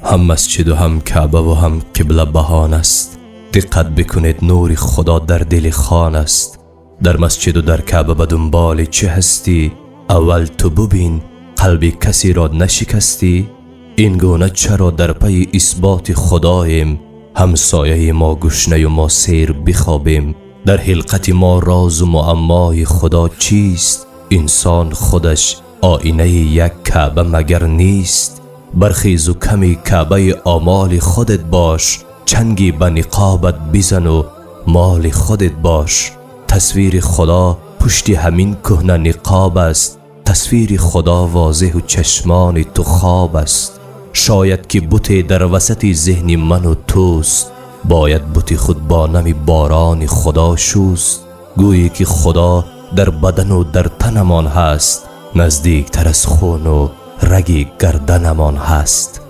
هم مسجد و هم کعبه و هم قبله بهان است. دقت بکنید نور خدا در دل خان است. در مسجد و در کعبه به دنبال چه هستی؟ اول تو ببین قلب کسی را نشکستی؟ این گونه چرا در پی اثبات خداییم؟ همسایه ما گشنه و ما سیر بخوابیم. در حلقت ما راز و معمای خدا چیست؟ انسان خودش آینه یک کعبه مگر نیست؟ برخیز و کمی کعبه آمال خودت باش، چنگی به نقابت بزن و مال خودت باش. تصویر خدا پشت همین کهنه نقاب است. تصویر خدا واضح و چشمان تو خواب است. شاید که بت در وسط ذهن من و توست، باید بت خود با نم باران خدا شوست. گویی که خدا در بدن و در تنمان هست، نزدیک تر از خون و رگ گردنمان هست.